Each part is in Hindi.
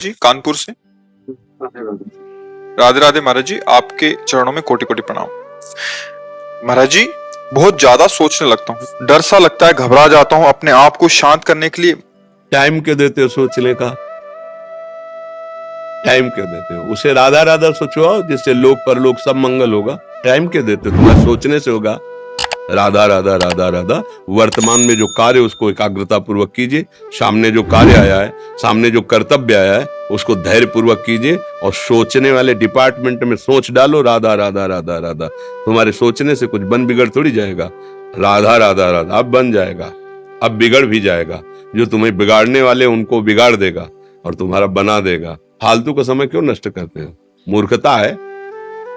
जी कानपुर से। राधे राधे महाराज जी, आपके चरणों में कोटि कोटि प्रणाम। महाराज जी, बहुत ज्यादा सोचने लगता हूँ, डर सा लगता है, घबरा जाता हूँ। अपने आप को शांत करने के लिए टाइम क्यों देते हो सोचने का? टाइम क्यों देते हो? उसे राधा राधा सोचो जिससे लोक परलोक सब मंगल होगा। टाइम क्यों देते हो? तुम्हारे सोचने से होगा। राधा राधा राधा राधा। वर्तमान में जो कार्य उसको एकाग्रता पूर्वक कीजिए। सामने जो कार्य आया है, सामने जो कर्तव्य आया है, उसको धैर्य पूर्वक कीजिए। और सोचने वाले डिपार्टमेंट में सोच डालो राधा राधा राधा राधा। तुम्हारे सोचने से कुछ बन बिगड़ थोड़ी जाएगा। राधा राधा राधा अब बन जाएगा, अब बिगड़ भी जाएगा। जो तुम्हें बिगाड़ने वाले उनको बिगाड़ देगा और तुम्हारा बना देगा। फालतू का समय क्यों नष्ट करते हो? मूर्खता है।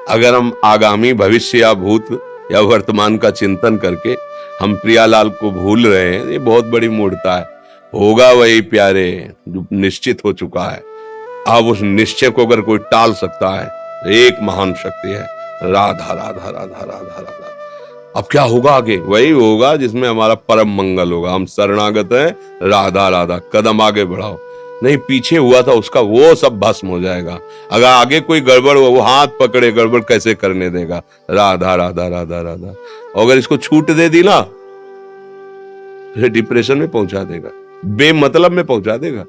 अगर हम आगामी भविष्य या भूत या वर्तमान का चिंतन करके हम प्रियालाल को भूल रहे हैं, ये बहुत बड़ी मूर्खता है। होगा वही प्यारे जो निश्चित हो चुका है। अब उस निश्चय को अगर कोई टाल सकता है तो एक महान शक्ति है, राधा राधा राधा राधा राधा। अब क्या होगा आगे? वही होगा जिसमें हमारा परम मंगल होगा। हम शरणागत हैं, राधा राधा। कदम आगे बढ़ाओ। नहीं, पीछे हुआ था उसका वो सब भस्म हो जाएगा। अगर आगे कोई गड़बड़ हो, वो हाथ पकड़े, गड़बड़ कैसे करने देगा? राधा राधा राधा राधा। और अगर इसको छूट दे दी ना, तो डिप्रेशन में पहुंचा देगा, बेमतलब में पहुंचा देगा।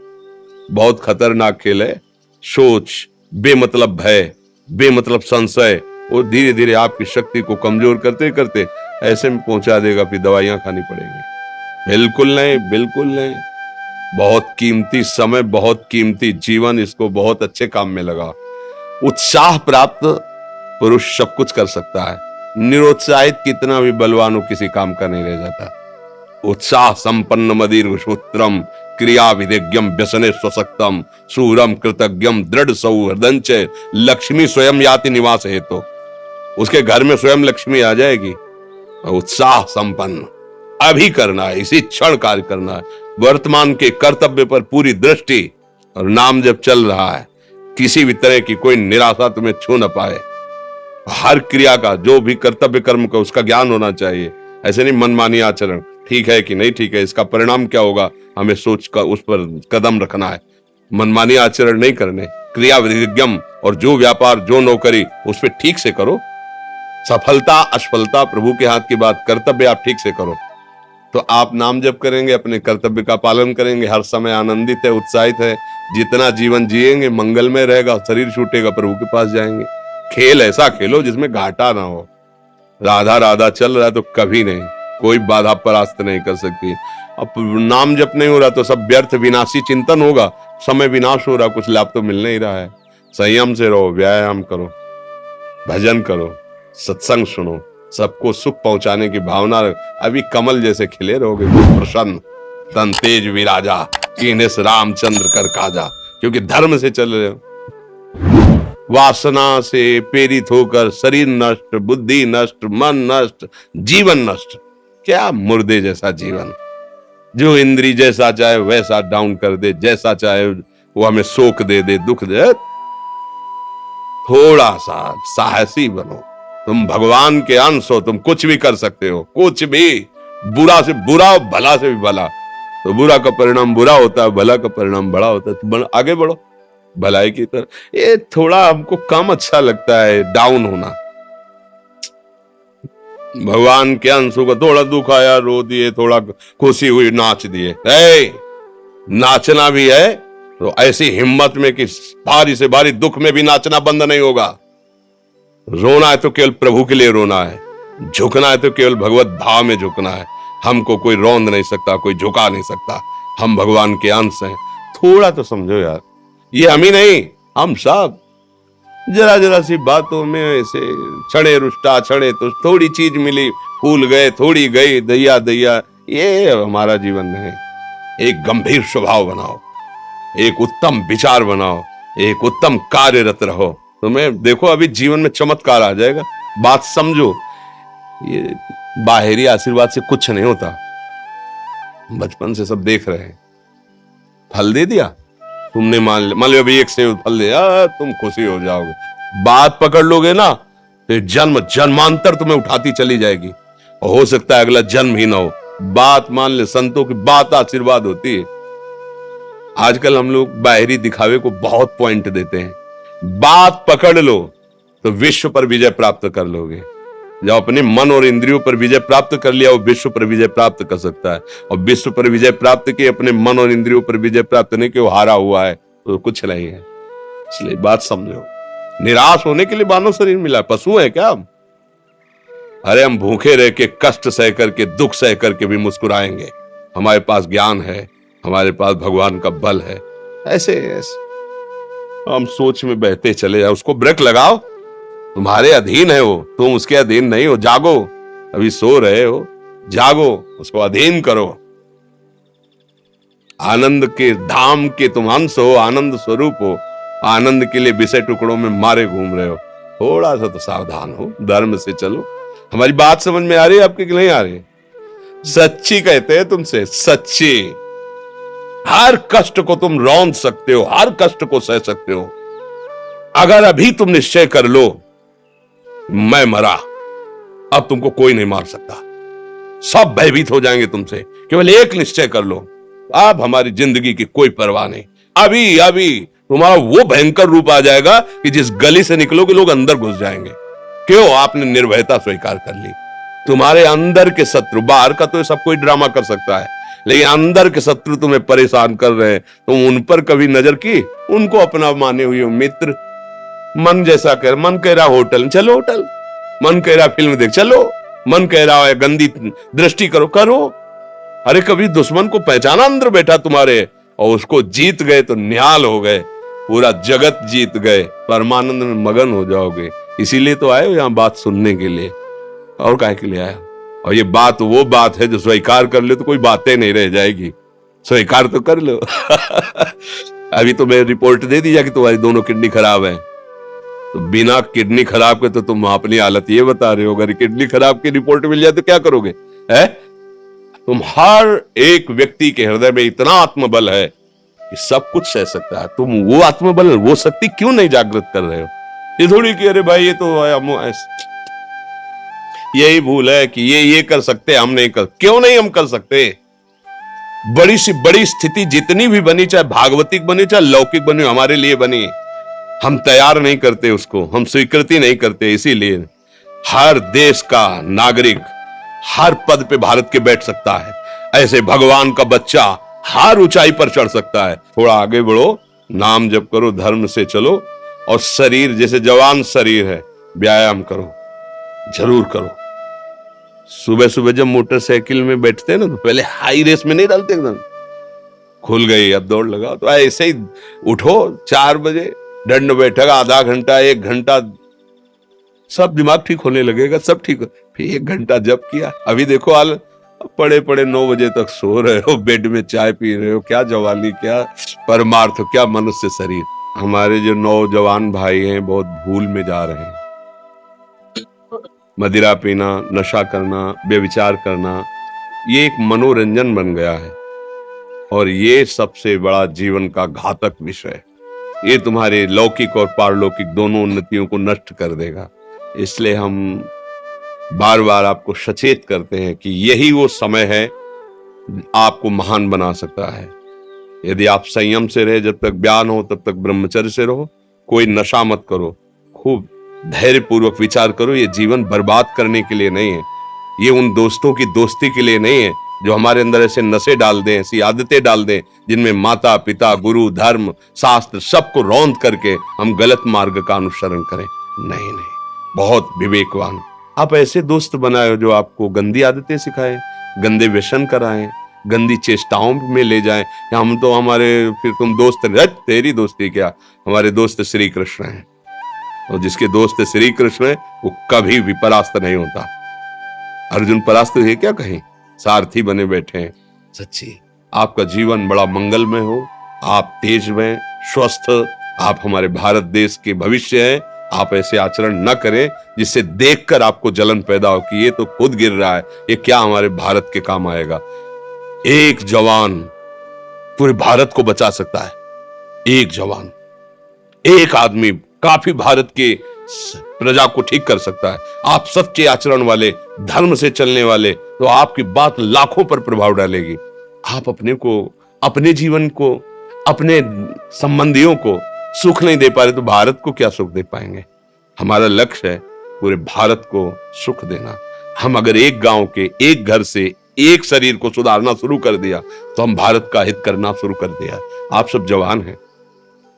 बहुत खतरनाक खेल है। सोच, बेमतलब भय, बेमतलब संशय, वो धीरे धीरे आपकी शक्ति को कमजोर करते करते ऐसे में पहुंचा देगा, फिर दवाइयां खानी पड़ेंगी। बिल्कुल नहीं, बिल्कुल नहीं। बहुत कीमती समय, बहुत कीमती जीवन, इसको बहुत अच्छे काम में लगा। उत्साह प्राप्त पुरुष सब कुछ कर सकता है। निरुत्साहित कितना भी बलवान हो, किसी काम का नहीं रह जाता। उत्साह संपन्न मदीर्घ सूत्रम क्रिया विधिज्ञम व्यसने स्वसक्तम सूरम कृतज्ञम दृढ़ सौहृदंच लक्ष्मी स्वयं याति निवास हेतु। उसके घर में स्वयं लक्ष्मी आ जाएगी। उत्साह संपन्न अभी करना है, इसी क्षण कार्य करना है। वर्तमान के कर्तव्य पर पूरी दृष्टि, और नाम जब चल रहा है, किसी भी तरह की कोई निराशा तुम्हें छू न पाए। हर क्रिया का, जो भी कर्तव्य कर्म का, उसका ज्ञान होना चाहिए। ऐसे नहीं मनमानी आचरण, ठीक है कि नहीं ठीक है, इसका परिणाम क्या होगा, हमें सोच कर उस पर कदम रखना है। मनमानी आचरण नहीं करने। क्रिया विधिज्ञम, और जो व्यापार जो नौकरी उस पर ठीक से करो। सफलता असफलता प्रभु के हाथ की बात, कर्तव्य आप ठीक से करो तो आप नाम जप करेंगे, अपने कर्तव्य का पालन करेंगे, हर समय आनंदित है, उत्साहित है। जितना जीवन जिएंगे मंगलमय रहेगा। शरीर छूटेगा, प्रभु के पास जाएंगे। खेल ऐसा खेलो जिसमें घाटा ना हो। राधा राधा चल रहा है तो कभी नहीं, कोई बाधा परास्त नहीं कर सकती। अब नाम जप नहीं हो रहा तो सब व्यर्थ विनाशी चिंतन होगा। समय विनाश हो रहा, कुछ लाभ तो मिल नहीं रहा है। संयम से रहो, व्यायाम करो, भजन करो, सत्संग सुनो, सबको सुख पहुंचाने की भावना। अभी कमल जैसे खिले रहोगे, प्रसन्न तन तेज विराजा कीनेस रामचंद्र कर काजा। क्योंकि धर्म से चल रहे हो। वासना से प्रेरित होकर शरीर नष्ट, बुद्धि नष्ट, मन नष्ट, जीवन नष्ट। क्या मुर्दे जैसा जीवन, जो इंद्री जैसा चाहे वैसा डाउन कर दे, जैसा चाहे वो हमें शोक दे दे, दुख दे। थोड़ा सा साहसी बनो। तुम भगवान के अंश हो, तुम कुछ भी कर सकते हो, कुछ भी। बुरा से बुरा, भला से भी भला। तो बुरा का परिणाम बुरा होता है, भला का परिणाम बड़ा होता है। तो आगे बढ़ो भलाई की तरफ। ये थोड़ा हमको कम अच्छा लगता है डाउन होना। भगवान के अंश को थोड़ा दुख आया रो दिए, थोड़ा खुशी हुई नाच दिए। नाचना भी है तो ऐसी हिम्मत में कि भारी से भारी दुख में भी नाचना बंद नहीं होगा। रोना है तो केवल प्रभु के लिए रोना है, झुकना है तो केवल भगवत भाव में झुकना है। हमको कोई रौंद नहीं सकता, कोई झुका नहीं सकता। हम भगवान के अंश हैं। थोड़ा तो समझो यार, ये हम ही नहीं, हम सब जरा जरा सी बातों में ऐसे छड़े रुष्टा छड़े तो थोड़ी चीज मिली, फूल गए, थोड़ी गई, दैया दैया। ये हमारा जीवन नहीं। एक गंभीर स्वभाव बनाओ, एक उत्तम विचार बनाओ, एक उत्तम कार्यरत रहो। तुम्हें देखो अभी जीवन में चमत्कार आ जाएगा। बात समझो, ये बाहरी आशीर्वाद से कुछ नहीं होता। बचपन से सब देख रहे हैं। फल दे दिया तुमने, मान लो अभी एक सेब फल दिया, तुम खुशी हो जाओगे। बात पकड़ लोगे ना, फिर जन्म जन्मांतर तुम्हें उठाती चली जाएगी। और हो सकता है अगला जन्म ही ना हो। बात मान ले, संतों की बात आशीर्वाद होती है। आजकल हम लोग बाहरी दिखावे को बहुत पॉइंट देते हैं। बात पकड़ लो तो विश्व पर विजय प्राप्त कर लोगे। जब अपने मन और इंद्रियों पर विजय प्राप्त कर लिया, वो विश्व पर विजय प्राप्त कर सकता है। और विश्व पर विजय प्राप्त किए, अपने मन और इंद्रियों पर विजय प्राप्त नहीं कि वो हारा हुआ है तो कुछ नहीं है। इसलिए बात समझो, निराश होने के लिए मानव शरीर मिला, पशु है क्या हम? अरे हम भूखे रह के, कष्ट सह करके, दुख सह करके भी मुस्कुराएंगे। हमारे पास ज्ञान है, हमारे पास भगवान का बल है। ऐसे हम सोच में बहते चले जाओ, उसको ब्रेक लगाओ। तुम्हारे अधीन है वो, तुम उसके अधीन नहीं हो। जागो, अभी सो रहे हो, जागो, उसको अधीन करो। आनंद के धाम के तुम अंश हो, आनंद स्वरूप हो। आनंद के लिए विषय टुकड़ों में मारे घूम रहे हो। थोड़ा सा तो सावधान हो, धर्म से चलो। हमारी बात समझ में आ रही है आपकी कि नहीं आ रही? सच्ची कहते हैं तुमसे, सच्ची। हर कष्ट को तुम रौंद सकते हो, हर कष्ट को सह सकते हो। अगर अभी तुम निश्चय कर लो मैं मरा, अब तुमको कोई नहीं मार सकता। सब भयभीत हो जाएंगे तुमसे। केवल एक निश्चय कर लो, अब हमारी जिंदगी की कोई परवाह नहीं। अभी अभी तुम्हारा वो भयंकर रूप आ जाएगा कि जिस गली से निकलोगे लोग अंदर घुस जाएंगे। क्यों? आपने निर्भयता स्वीकार कर ली। तुम्हारे अंदर के शत्रु, बाहर का तो सब कोई ड्रामा कर सकता है, लेकिन अंदर के शत्रु तुम्हें परेशान कर रहे हैं। तुम उन पर कभी नजर की? उनको अपना माने हुए मित्र। मन जैसा कर, मन कह रहा होटल चलो, होटल। मन कह रहा फिल्म देख चलो, मन कह रहा है गंदी दृष्टि करो, करो। अरे कभी दुश्मन को पहचाना अंदर बैठा तुम्हारे, और उसको जीत गए तो निहाल हो गए, पूरा जगत जीत गए, परमानंद में मगन हो जाओगे। इसीलिए तो आए हो यहां बात सुनने के लिए, और काहे के लिए आया? और ये बात वो बात है जो स्वीकार कर ले तो कोई बातें नहीं रह जाएगी। स्वीकार तो कर लो। अभी तो मैं रिपोर्ट दे दी कि तुम्हारी दोनों किडनी खराब है, तो बिना किडनी खराब के तो तुम अपनी हालत ये बता रहे हो। अगर किडनी खराब की रिपोर्ट मिल जाए तो क्या करोगे? है तुम हर एक व्यक्ति के हृदय में इतना आत्मबल है कि सब कुछ सह सकता है। तुम वो आत्मबल, वो शक्ति क्यों नहीं जागृत कर रहे हो? ये थोड़ी कि अरे भाई ये तो यही भूल है कि ये कर सकते, हम नहीं कर। क्यों नहीं हम कर सकते? बड़ी सी बड़ी स्थिति जितनी भी बनी, चाहे भागवतिक बनी चाहे लौकिक बनी, हमारे लिए बनी, हम तैयार नहीं करते उसको, हम स्वीकृति नहीं करते। इसीलिए हर देश का नागरिक हर पद पे भारत के बैठ सकता है। ऐसे भगवान का बच्चा हर ऊंचाई पर चढ़ सकता है। थोड़ा आगे बढ़ो, नाम जप करो, धर्म से चलो, और शरीर जैसे जवान शरीर है, व्यायाम करो, जरूर करो। सुबह सुबह जब मोटरसाइकिल में बैठते हैं ना, तो पहले हाई रेस में नहीं डालते, एकदम खुल गई अब दौड़ लगाओ, तो ऐसे ही उठो 4 बजे, दंड बैठक आधा घंटा 1 घंटा, सब दिमाग ठीक होने लगेगा, सब ठीक हो। फिर 1 घंटा जप किया। अभी देखो हाल, पड़े पड़े 9 बजे तक सो रहे हो, बेड में चाय पी रहे हो। क्या जवानी, क्या परमार्थ, क्या मनुष्य शरीर। हमारे जो नौजवान भाई हैं बहुत भूल में जा रहे हैं। मदिरा पीना, नशा करना, व्यभिचार करना, ये एक मनोरंजन बन गया है, और ये सबसे बड़ा जीवन का घातक विषय है। ये तुम्हारे लौकिक और पारलौकिक दोनों उन्नतियों को नष्ट कर देगा। इसलिए हम बार बार आपको सचेत करते हैं कि यही वो समय है आपको महान बना सकता है। यदि आप संयम से रहे, जब तक ज्ञान हो तब तक ब्रह्मचर्य से रहो, कोई नशा मत करो, खूब धैर्य पूर्वक विचार करो। ये जीवन बर्बाद करने के लिए नहीं है, ये उन दोस्तों की दोस्ती के लिए नहीं है जो हमारे अंदर ऐसे नशे डाल दें, ऐसी आदतें डाल दें जिनमें माता पिता, गुरु, धर्म, शास्त्र सबको रौंद करके हम गलत मार्ग का अनुसरण करें। नहीं नहीं, बहुत विवेकवान आप ऐसे दोस्त बनाए जो आपको गंदी आदतें सिखाएं, गंदे व्यसन कराएं, गंदी चेष्टाओं में ले जाएं। हम तो हमारे, फिर तुम दोस्त, तेरी दोस्ती क्या, हमारे दोस्त श्री कृष्ण हैं, और जिसके दोस्त श्री कृष्ण है वो कभी भी परास्त नहीं होता। अर्जुन परास्त है क्या कहीं? सारथी बने बैठे हैं। सच्ची आपका जीवन बड़ा मंगलमय हो, आप तेज में स्वस्थ, आप हमारे भारत देश के भविष्य हैं। आप ऐसे आचरण न करें जिससे देखकर आपको जलन पैदा हो कि ये तो खुद गिर रहा है, ये क्या हमारे भारत के काम आएगा। एक जवान पूरे भारत को बचा सकता है। एक जवान, एक आदमी काफी भारत के प्रजा को ठीक कर सकता है। आप सच्चे आचरण वाले, धर्म से चलने वाले, तो आपकी बात लाखों पर प्रभाव डालेगी। आप अपने को, अपने जीवन को अपने संबंधियों को सुख नहीं दे पा रहे तो भारत को क्या सुख दे पाएंगे? हमारा लक्ष्य है पूरे भारत को सुख देना। हम अगर एक गांव के एक घर से एक शरीर को सुधारना शुरू कर दिया तो हम भारत का हित करना शुरू कर दिया। आप सब जवान हैं,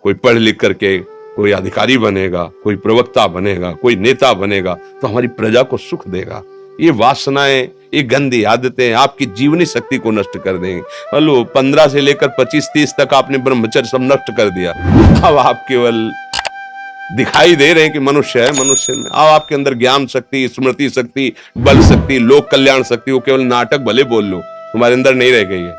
कोई पढ़ लिख करके कोई अधिकारी बनेगा, कोई प्रवक्ता बनेगा, कोई नेता बनेगा तो हमारी प्रजा को सुख देगा। ये वासनाएं, ये गंदी आदतें आपकी जीवनी शक्ति को नष्ट कर देंगे। हेलो, 15 से लेकर 25-30 तक आपने ब्रह्मचर्य सब नष्ट कर दिया। अब आप केवल दिखाई दे रहे हैं कि मनुष्य है, मनुष्य में अब आपके अंदर ज्ञान शक्ति, स्मृति शक्ति, बल शक्ति, लोक कल्याण शक्ति, वो केवल नाटक भले बोल लो, तुम्हारे अंदर नहीं रह गई है।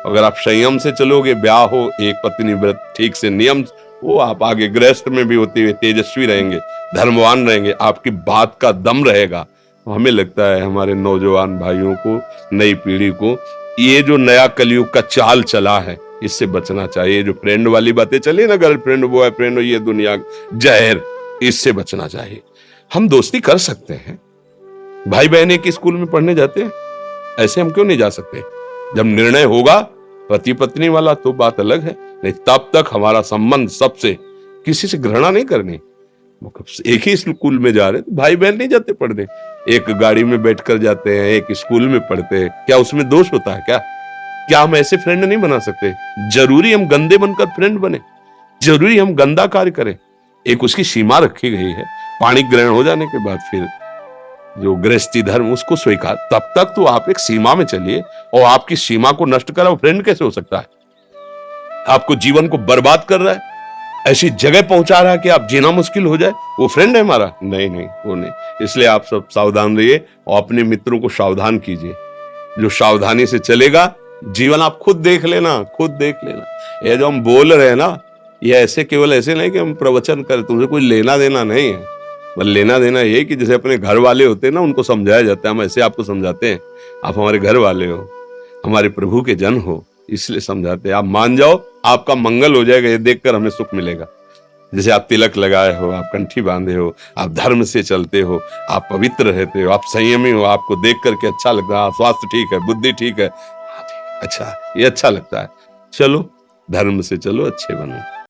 अगर आप संयम से चलोगे, ब्याह हो, एक पत्नी व्रत ठीक से नियम, वो आप आगे गृहस्थ में भी होते हुए तेजस्वी रहेंगे, धर्मवान रहेंगे, आपकी बात का दम रहेगा। हमें लगता है हमारे नौजवान भाइयों को, नई पीढ़ी को ये जो नया कलयुग का चाल चला है इससे बचना चाहिए। जो फ्रेंड वाली बातें चली ना, गर्लफ्रेंड, बॉयफ्रेंड, ये दुनिया जहर, इससे बचना चाहिए। हम दोस्ती कर सकते हैं, भाई बहन एक स्कूल में पढ़ने जाते हैं, ऐसे हम क्यों नहीं जा सकते? जब निर्णय होगा पति पत्नी वाला तो बात अलग है, नहीं तब तक हमारा संबंध सबसे, किसी से घृणा नहीं करनी। एक ही स्कूल में जा रहे तो भाई बहन नहीं जाते पढ़ने, एक गाड़ी में बैठकर जाते हैं, एक स्कूल में पढ़ते हैं, क्या उसमें दोष होता है? क्या हम ऐसे फ्रेंड नहीं बना सकते? जरूरी हम गंदे बनकर फ्रेंड बने? जरूरी हम गंदा कार्य करें? एक उसकी सीमा रखी गई है, पाणी ग्रहण हो जाने के बाद फिर जो गृहस्थी धर्म उसको स्वीकार, तब तक तो आप एक सीमा में चलिए। और आपकी सीमा को नष्ट करा वो फ्रेंड कैसे हो सकता है? आपको जीवन को बर्बाद कर रहा है, ऐसी जगह पहुंचा रहा है कि आप जीना मुश्किल हो जाए, वो फ्रेंड है हमारा? नहीं, वो नहीं। इसलिए आप सब सावधान रहिए और अपने मित्रों को सावधान कीजिए। जो सावधानी से चलेगा, जीवन आप खुद देख लेना, खुद देख लेना। ये जो हम बोल रहे हैं ना, ये ऐसे केवल ऐसे नहीं कि हम प्रवचन करें, तुमसे कोई लेना देना नहीं है। बस लेना देना ये कि जैसे अपने घर वाले होते हैं ना, उनको समझाया जाता है, हम ऐसे आपको समझाते हैं। आप हमारे घर वाले हो, हमारे प्रभु के जन हो, इसलिए समझाते हैं। आप मान जाओ, आपका मंगल हो जाएगा, ये देखकर हमें सुख मिलेगा। जैसे आप तिलक लगाए हो, आप कंठी बांधे हो, आप धर्म से चलते हो, आप पवित्र रहते हो, आप संयमी हो, आपको देख करके अच्छा लगता है, स्वास्थ्य ठीक है, बुद्धि ठीक है, अच्छा, ये अच्छा लगता है। चलो धर्म से चलो, अच्छे बनो।